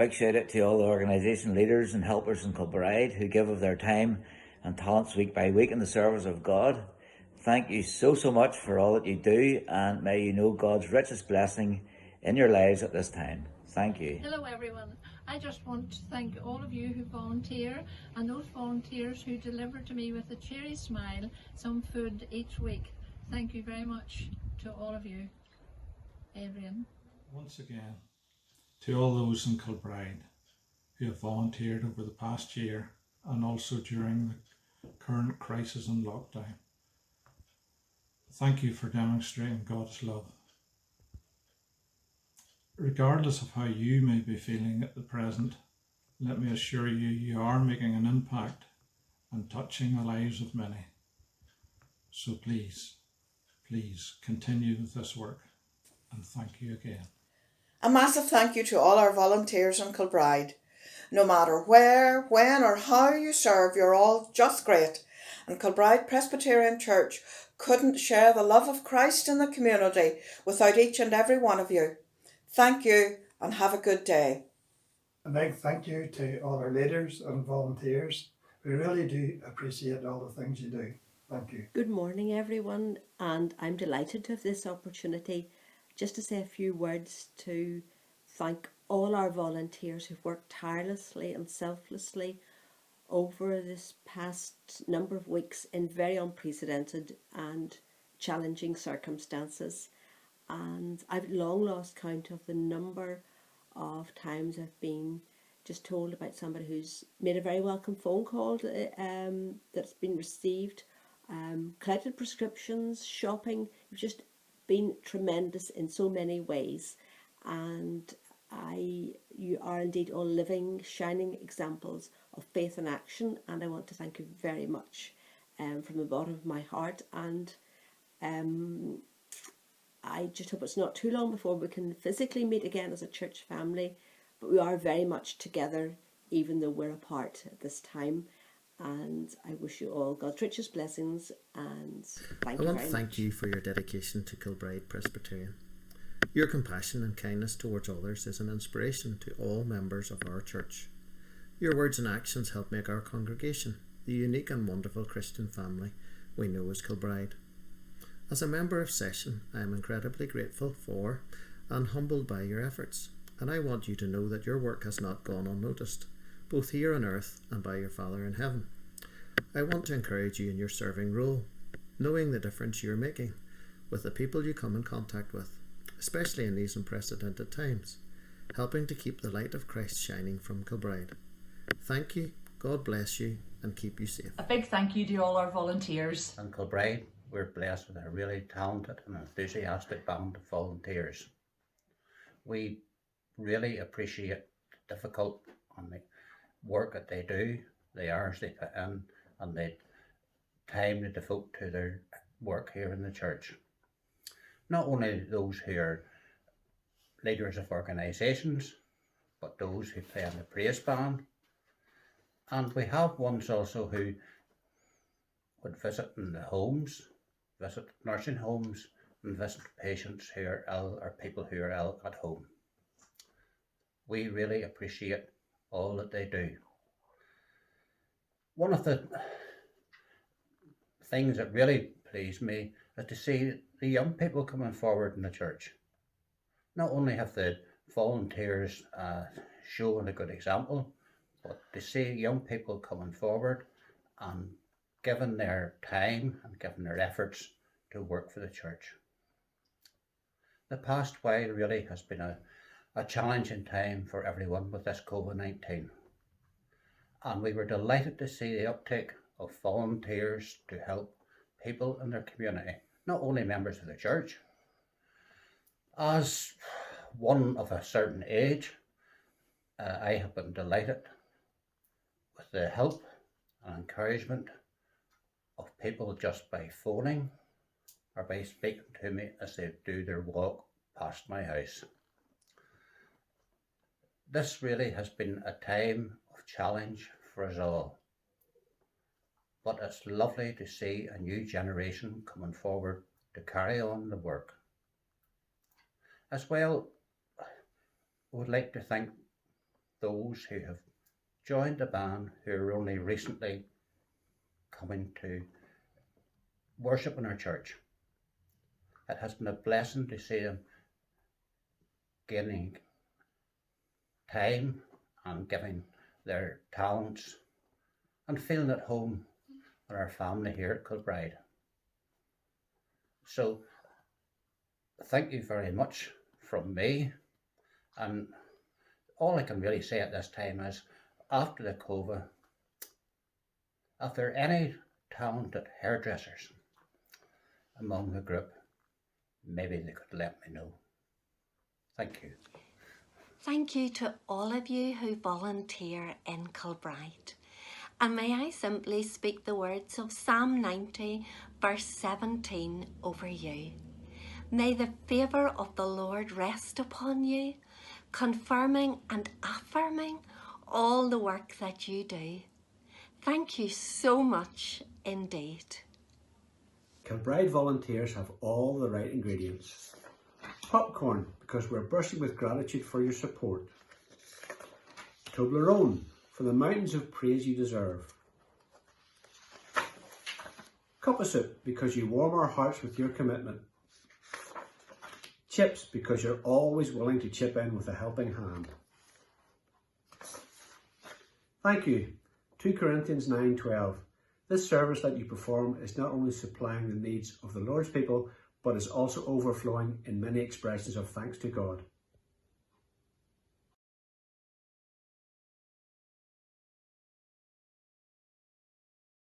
big shout out to all the organisation leaders and helpers in Kilbride who give of their time and talents week by week in the service of God. Thank you so much for all that you do, and may you know God's richest blessing in your lives at this time. Thank you. Hello everyone. I just want to thank all of you who volunteer and those volunteers who deliver to me with a cheery smile some food each week. Thank you very much to all of you. Adrian. Once again, to all those in Kilbride who have volunteered over the past year and also during the current crisis and lockdown, thank you for demonstrating God's love. Regardless of how you may be feeling at the present, let me assure you, you are making an impact and touching the lives of many. So please continue with this work, and thank you again. A massive thank you to all our volunteers in Kilbride. No matter where, when or how you serve, you're all just great. And Kilbride Presbyterian Church couldn't share the love of Christ in the community without each and every one of you. Thank you and have a good day. A big thank you to all our leaders and volunteers. We really do appreciate all the things you do. Thank you. Good morning everyone, and I'm delighted to have this opportunity just to say a few words to thank all our volunteers who've worked tirelessly and selflessly over this past number of weeks in very unprecedented and challenging circumstances. And I've long lost count of the number of times I've been just told about somebody who's made a very welcome phone call that's been received, collected prescriptions, shopping. You've just been tremendous in so many ways, and you are indeed all living, shining examples of faith and action, and I want to thank you very much from the bottom of my heart. And I just hope it's not too long before we can physically meet again as a church family, but we are very much together even though we're apart at this time. And I wish you all God's richest blessings, and thank you very much. I want to thank you for your dedication to Kilbride Presbyterian. Your compassion and kindness towards others is an inspiration to all members of our church. Your words and actions help make our congregation the unique and wonderful Christian family we know as Kilbride. As a member of Session, I am incredibly grateful for and humbled by your efforts, and I want you to know that your work has not gone unnoticed, both here on earth and by your Father in heaven. I want to encourage you in your serving role, knowing the difference you're making with the people you come in contact with, especially in these unprecedented times, helping to keep the light of Christ shining from Kilbride. Thank you, God bless you, and keep you safe. A big thank you to all our volunteers. In Kilbride, we're blessed with a really talented and enthusiastic band of volunteers. We really appreciate the difficult and the work that they do, the hours they put in, and the time they devote to their work here in the church. Not only those who are leaders of organisations, but those who play in the praise band. And we have ones also who would visit in the homes, visit nursing homes, and visit patients who are ill or people who are ill at home. We really appreciate all that they do. One of the things that really pleased me is to see the young people coming forward in the church. Not only have the volunteers shown a good example, but to see young people coming forward and giving their time and giving their efforts to work for the church. The past while really has been a challenging time for everyone with this COVID-19. And we were delighted to see the uptake of volunteers to help people in their community, not only members of the church. As one of a certain age, I have been delighted with the help and encouragement of people just by phoning or by speaking to me as they do their walk past my house. This really has been a time of challenge for us all, but it's lovely to see a new generation coming forward to carry on the work. As well, I would like to thank those who have joined the band who are only recently coming to worship in our church. It has been a blessing to see them gaining time and giving their talents and feeling at home with our family here at Kilbride. So thank you very much from me, and all I can really say at this time is, after the COVID, if there are any talented hairdressers among the group, maybe they could let me know. Thank you. Thank you to all of you who volunteer in Kilbride. And may I simply speak the words of Psalm 90, verse 17 over you. May the favour of the Lord rest upon you, confirming and affirming all the work that you do. Thank you so much indeed. Kilbride volunteers have all the right ingredients. Popcorn, because we're bursting with gratitude for your support. Toblerone, for the mountains of praise you deserve. Cup of soup, because you warm our hearts with your commitment. Chips, because you're always willing to chip in with a helping hand. Thank you. 2 Corinthians 9:12. This service that you perform is not only supplying the needs of the Lord's people, but is also overflowing in many expressions of thanks to God.